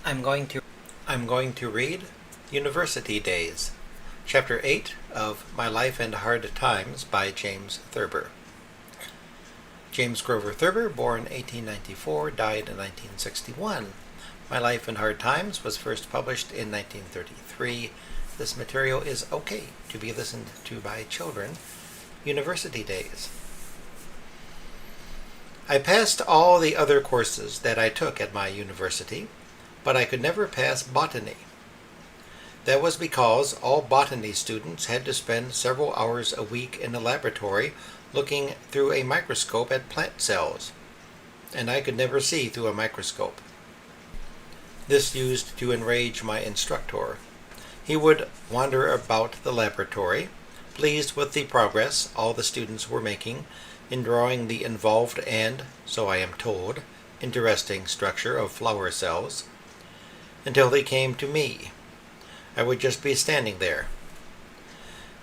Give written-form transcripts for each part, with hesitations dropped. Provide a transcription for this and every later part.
I'm going to read University Days, Chapter 8 of My Life and Hard Times by James Thurber. James Grover Thurber, born 1894, died in 1961. My Life and Hard Times was first published in 1933. This material is okay to be listened to by children. University Days. I passed all the other courses that I took at my university, but I could never pass botany. That was because all botany students had to spend several hours a week in a laboratory looking through a microscope at plant cells, and I could never see through a microscope. This used to enrage my instructor. He would wander about the laboratory, pleased with the progress all the students were making in drawing the involved and, so I am told, interesting structure of flower cells, until he came to me. I would just be standing there.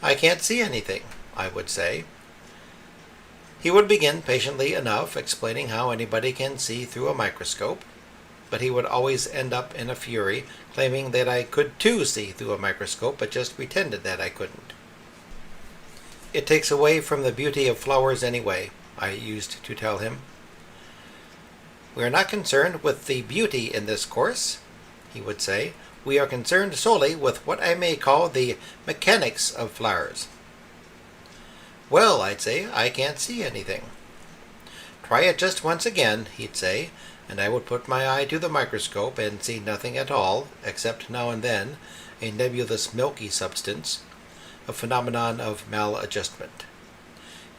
"I can't see anything," I would say. He would begin patiently enough, explaining how anybody can see through a microscope, but he would always end up in a fury, claiming that I could too see through a microscope, but just pretended that I couldn't. "It takes away from the beauty of flowers anyway," I used to tell him. "We are not concerned with the beauty in this course," he would say. "We are concerned solely with what I may call the mechanics of flowers." "Well," I'd say, "I can't see anything." "Try it just once again," he'd say, and I would put my eye to the microscope and see nothing at all, except now and then a nebulous milky substance, a phenomenon of maladjustment.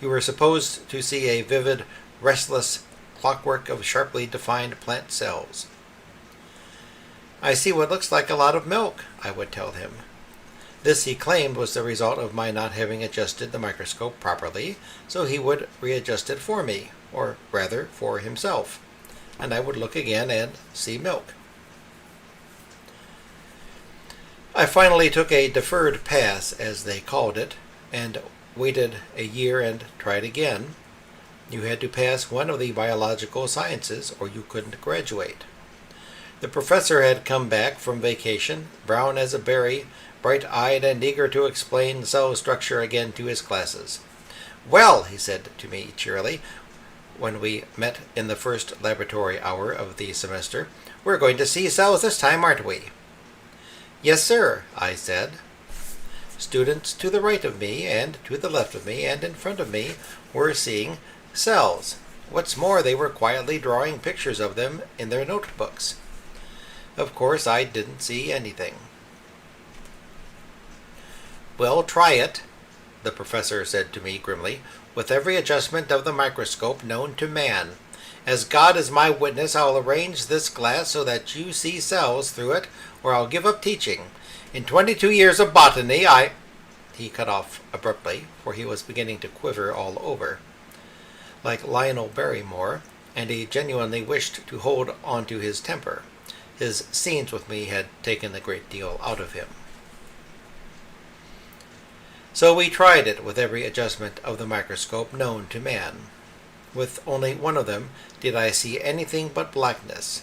You were supposed to see a vivid, restless clockwork of sharply defined plant cells. "I see what looks like a lot of milk," I would tell him. This, he claimed, was the result of my not having adjusted the microscope properly, so he would readjust it for me, or rather for himself, and I would look again and see milk. I finally took a deferred pass, as they called it, and waited a year and tried again. You had to pass one of the biological sciences, or you couldn't graduate. The professor had come back from vacation, brown as a berry, bright-eyed and eager to explain cell structure again to his classes. "Well," he said to me cheerily, when we met in the first laboratory hour of the semester, "we're going to see cells this time, aren't we?" "Yes, sir," I said. Students to the right of me, and to the left of me, and in front of me were seeing cells. What's more, they were quietly drawing pictures of them in their notebooks. Of course, I didn't see anything. "Well, try it," the professor said to me grimly, "with every adjustment of the microscope known to man. As God is my witness, I'll arrange this glass so that you see cells through it, or I'll give up teaching. In 22 years of botany, He cut off abruptly, for he was beginning to quiver all over, like Lionel Barrymore, and he genuinely wished to hold on to his temper. His scenes with me had taken a great deal out of him. So we tried it with every adjustment of the microscope known to man. With only one of them did I see anything but blackness,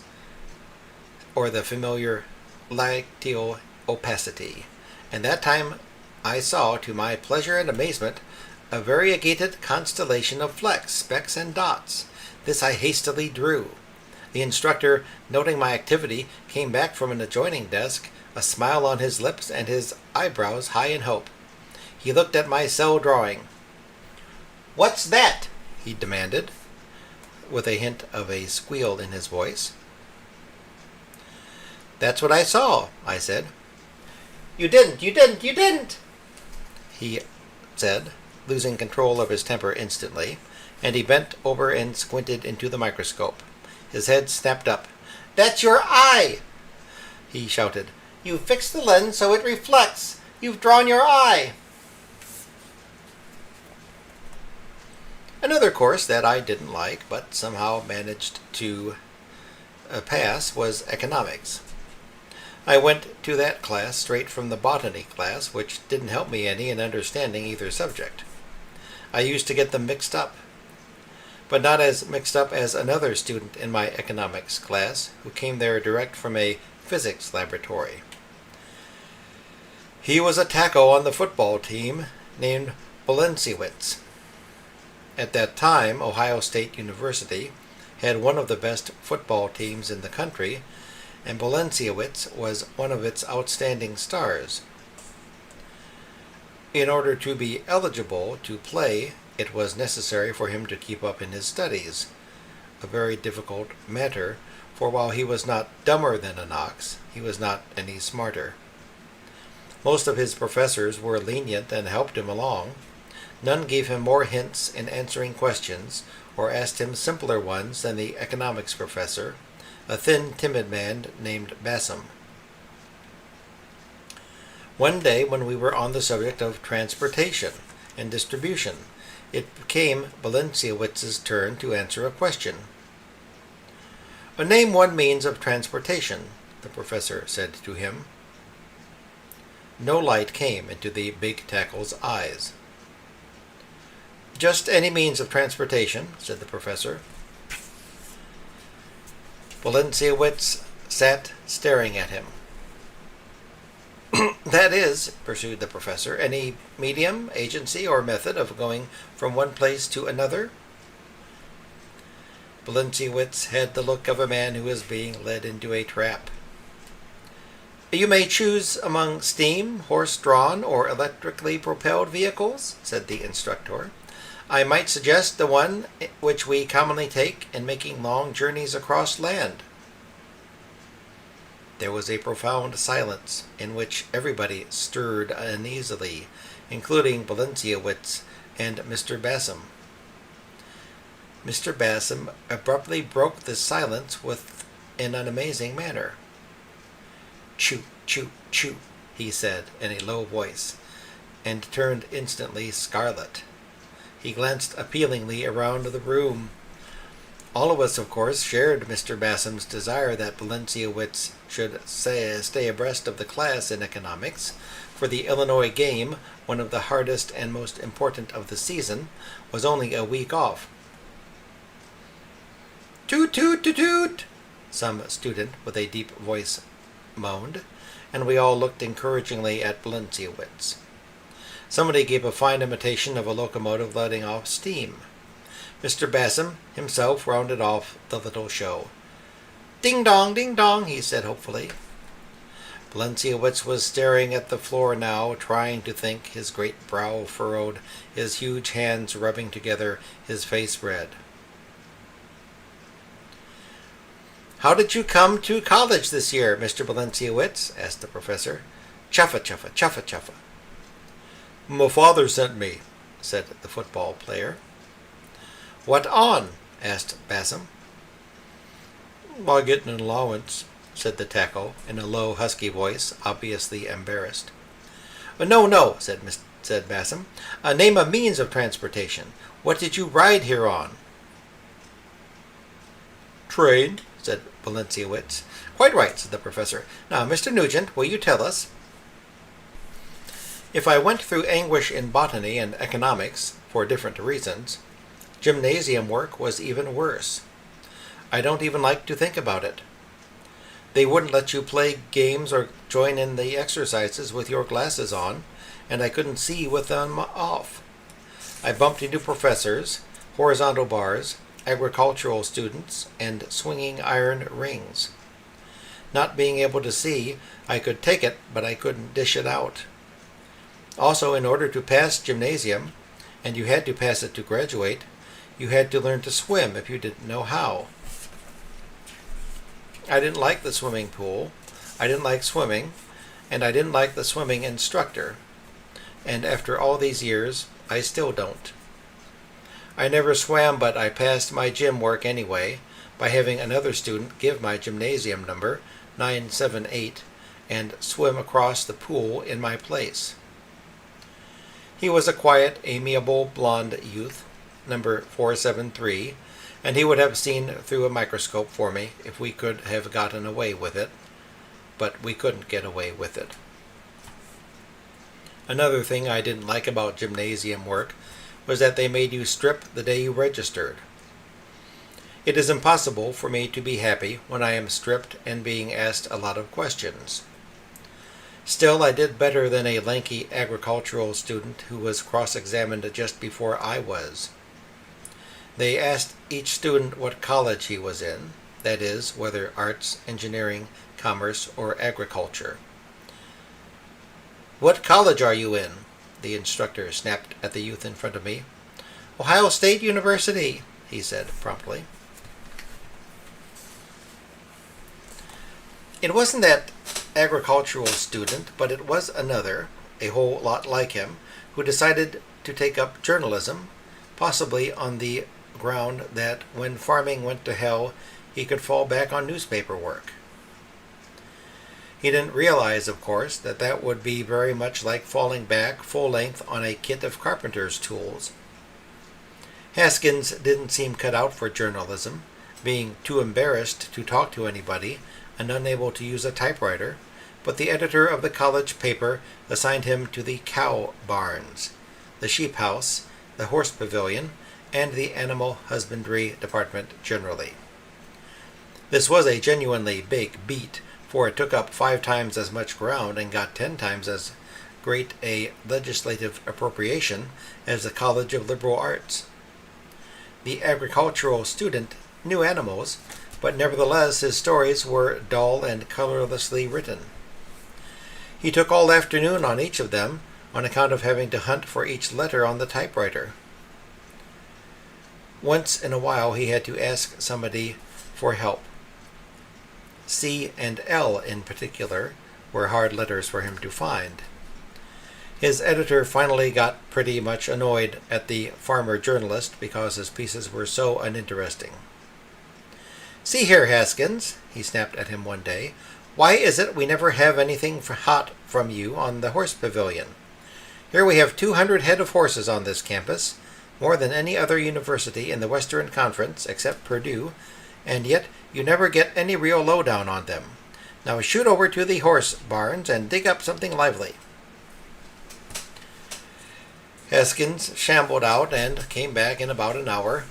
or the familiar lacteal opacity, and that time I saw, to my pleasure and amazement, a variegated constellation of flecks, specks, and dots. This I hastily drew. The instructor, noting my activity, came back from an adjoining desk, a smile on his lips and his eyebrows high in hope. He looked at my cell drawing. "What's that?" he demanded, with a hint of a squeal in his voice. "That's what I saw," I said. You didn't, he said, losing control of his temper instantly, and he bent over and squinted into the microscope. His head snapped up. "That's your eye!" he shouted. "You've fixed the lens so it reflects. You've drawn your eye." Another course that I didn't like, but somehow managed to pass, was economics. I went to that class straight from the botany class, which didn't help me any in understanding either subject. I used to get them mixed up, but not as mixed up as another student in my economics class, who came there direct from a physics laboratory. He was a tackle on the football team named Bolensiewicz. At that time, Ohio State University had one of the best football teams in the country, and Bolensiewicz was one of its outstanding stars. In order to be eligible to play, it was necessary for him to keep up in his studies, a very difficult matter, for while he was not dumber than an ox, he was not any smarter. Most of his professors were lenient and helped him along. None gave him more hints in answering questions or asked him simpler ones than the economics professor, a thin, timid man named Bassam. One day, when we were on the subject of transportation and distribution, it became Bolenciewicz's turn to answer a question. "Name one means of transportation," the professor said to him. No light came into the big tackle's eyes. "Just any means of transportation," said the professor. Bolenciewicz sat staring at him. "That is," pursued the professor, "any medium, agency, or method of going from one place to another?" Bolenciewicz had the look of a man who is being led into a trap. "You may choose among steam, horse-drawn, or electrically propelled vehicles," said the instructor. "I might suggest the one which we commonly take in making long journeys across land." There was a profound silence in which everybody stirred uneasily, including Bolenciewicz and Mr. Bassam. Mr. Bassam abruptly broke the silence in an amazing manner. "Choo, choo, choo," he said in a low voice, and turned instantly scarlet. He glanced appealingly around the room. All of us, of course, shared Mr. Bassam's desire that Bolenciewicz should stay abreast of the class in economics, for the Illinois game, one of the hardest and most important of the season, was only a week off. "Toot, toot, toot, toot," some student with a deep voice moaned, and we all looked encouragingly at Bolenciewicz. Somebody gave a fine imitation of a locomotive letting off steam. Mr. Bassam himself rounded off the little show. "Ding dong," he said hopefully. Bolenciewicz was staring at the floor now, trying to think, his great brow furrowed, his huge hands rubbing together, his face red. "How did you come to college this year, Mr. Bolenciewicz?" asked the professor. "Chuffa, chuffa, chuffa, chuffa." "My father sent me," said the football player. "What on?" asked Bassam. "By getting an allowance," said the tackle, in a low, husky voice, obviously embarrassed. No," said Bassam. "Name a means of transportation. What did you ride here on?" "Train," said Bolenciewicz. "Quite right," said the professor. "Now, Mr. Nugent, will you tell us?" If I went through anguish in botany and economics, for different reasons, gymnasium work was even worse. I don't even like to think about it. They wouldn't let you play games or join in the exercises with your glasses on, and I couldn't see with them off. I bumped into professors, horizontal bars, agricultural students, and swinging iron rings. Not being able to see, I could take it, but I couldn't dish it out. Also, in order to pass gymnasium, and you had to pass it to graduate, you had to learn to swim if you didn't know how. I didn't like the swimming pool, I didn't like swimming, and I didn't like the swimming instructor. And after all these years, I still don't. I never swam, but I passed my gym work anyway, by having another student give my gymnasium number, 978, and swim across the pool in my place. He was a quiet, amiable, blond youth, number 473, and he would have seen through a microscope for me if we could have gotten away with it, but we couldn't get away with it. Another thing I didn't like about gymnasium work was that they made you strip the day you registered. It is impossible for me to be happy when I am stripped and being asked a lot of questions. Still, I did better than a lanky agricultural student who was cross-examined just before I was. They asked each student what college he was in, that is, whether arts, engineering, commerce, or agriculture. "What college are you in?" the instructor snapped at the youth in front of me. "Ohio State University," he said promptly. It wasn't that agricultural student, but it was another, a whole lot like him, who decided to take up journalism, possibly on the ground that when farming went to hell, he could fall back on newspaper work. He didn't realize, of course, that that would be very much like falling back full length on a kit of carpenter's tools. Haskins didn't seem cut out for journalism, being too embarrassed to talk to anybody and unable to use a typewriter, but the editor of the college paper assigned him to the cow barns, the sheep house, the horse pavilion, and the animal husbandry department generally. This was a genuinely big beat, for it took up 5 times as much ground and got 10 times as great a legislative appropriation as the College of Liberal Arts. The agricultural student knew animals, but nevertheless his stories were dull and colorlessly written. He took all afternoon on each of them, on account of having to hunt for each letter on the typewriter. Once in a while he had to ask somebody for help. C and L in particular were hard letters for him to find. His editor finally got pretty much annoyed at the farmer journalist because his pieces were so uninteresting. "See here, Haskins," he snapped at him one day, "why is it we never have anything hot from you on the horse pavilion? Here we have 200 head of horses on this campus, more than any other university in the Western Conference except Purdue, and yet you never get any real lowdown on them. Now shoot over to the horse barns and dig up something lively." Haskins shambled out and came back in about an hour.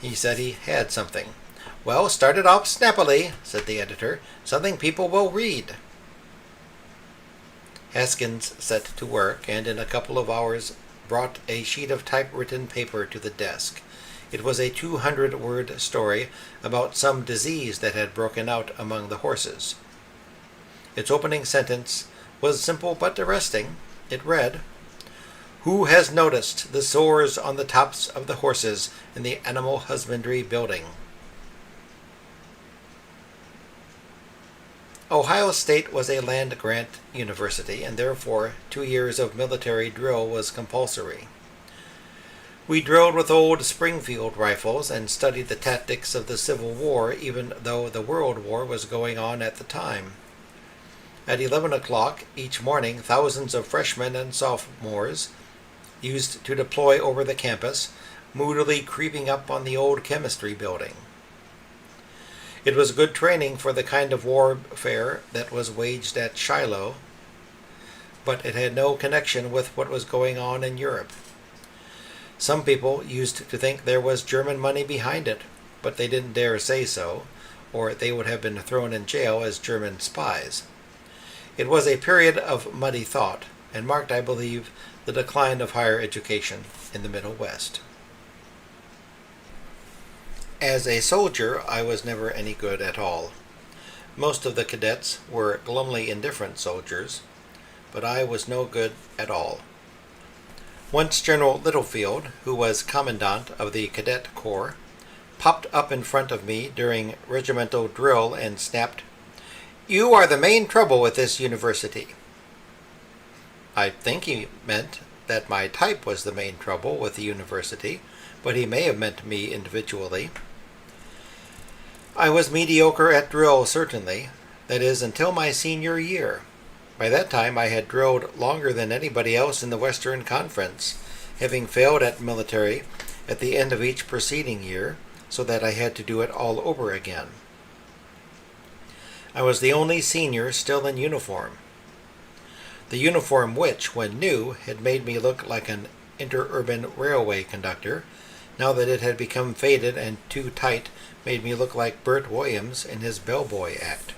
He said he had something. "Well, start it off snappily," said the editor. "Something people will read." Haskins set to work, and in a couple of hours brought a sheet of typewritten paper to the desk. It was a 200-word story about some disease that had broken out among the horses. Its opening sentence was simple but arresting. It read, "Who has noticed the sores on the tops of the horses in the animal husbandry building?" Ohio State was a land-grant university, and therefore 2 years of military drill was compulsory. We drilled with old Springfield rifles and studied the tactics of the Civil War, even though the World War was going on at the time. At 11 o'clock each morning, thousands of freshmen and sophomores used to deploy over the campus, moodily creeping up on the old chemistry building. It was good training for the kind of warfare that was waged at Shiloh, but it had no connection with what was going on in Europe. Some people used to think there was German money behind it, but they didn't dare say so, or they would have been thrown in jail as German spies. It was a period of muddy thought, and marked, I believe, the decline of higher education in the Middle West. As a soldier, I was never any good at all. Most of the cadets were glumly indifferent soldiers, but I was no good at all. Once General Littlefield, who was commandant of the Cadet Corps, popped up in front of me during regimental drill and snapped, "You are the main trouble with this university." I think he meant that my type was the main trouble with the university, but he may have meant me individually. I was mediocre at drill, certainly, that is, until my senior year. By that time I had drilled longer than anybody else in the Western Conference, having failed at military at the end of each preceding year, so that I had to do it all over again. I was the only senior still in uniform. The uniform which, when new, had made me look like an interurban railway conductor, now that it had become faded and too tight, made me look like Bert Williams in his bellboy act.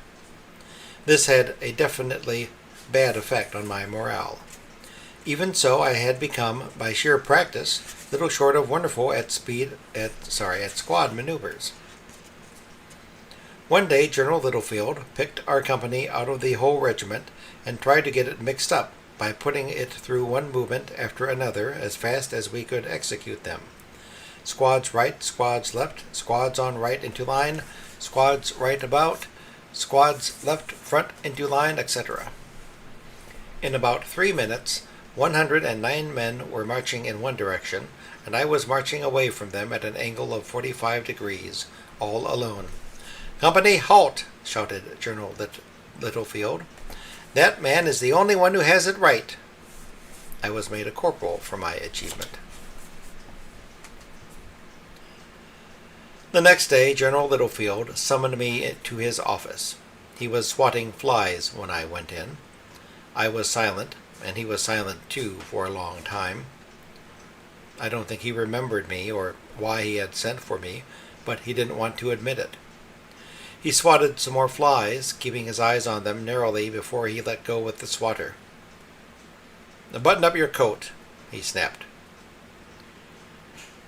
This had a definitely bad effect on my morale. Even so, I had become, by sheer practice, little short of wonderful at squad maneuvers. One day General Littlefield picked our company out of the whole regiment and tried to get it mixed up by putting it through one movement after another as fast as we could execute them. Squads right, squads left, squads on right into line, squads right about, squads left front into line, etc. In about 3 minutes, 109 men were marching in one direction, and I was marching away from them at an angle of 45 degrees, all alone. "Company, halt!" shouted General Littlefield. "That man is the only one who has it right." I was made a corporal for my achievement. The next day, General Littlefield summoned me to his office. He was swatting flies when I went in. I was silent, and he was silent too for a long time. I don't think he remembered me or why he had sent for me, but he didn't want to admit it. He swatted some more flies, keeping his eyes on them narrowly before he let go with the swatter. "Button up your coat," he snapped.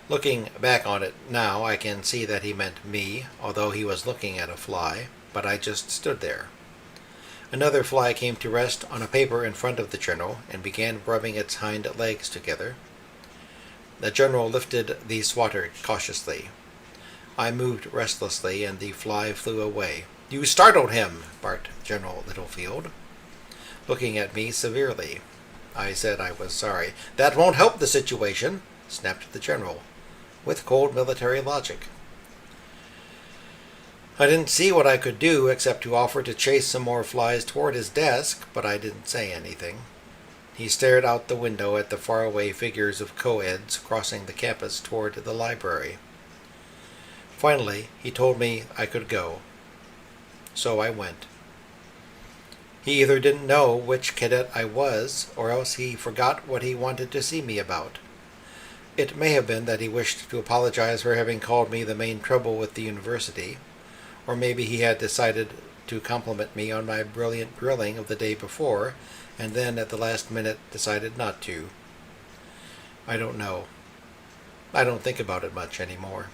Looking back on it now, I can see that he meant me, although he was looking at a fly, but I just stood there. Another fly came to rest on a paper in front of the general and began rubbing its hind legs together. The general lifted the swatter cautiously. I moved restlessly, and the fly flew away. "You startled him," barked General Littlefield, looking at me severely. I said I was sorry. "That won't help the situation," snapped the general, with cold military logic. I didn't see what I could do except to offer to chase some more flies toward his desk, but I didn't say anything. He stared out the window at the faraway figures of co-eds crossing the campus toward the library. Finally, he told me I could go. So I went. He either didn't know which cadet I was, or else he forgot what he wanted to see me about. It may have been that he wished to apologize for having called me the main trouble with the university, or maybe he had decided to compliment me on my brilliant drilling of the day before, and then at the last minute decided not to. I don't know. I don't think about it much anymore.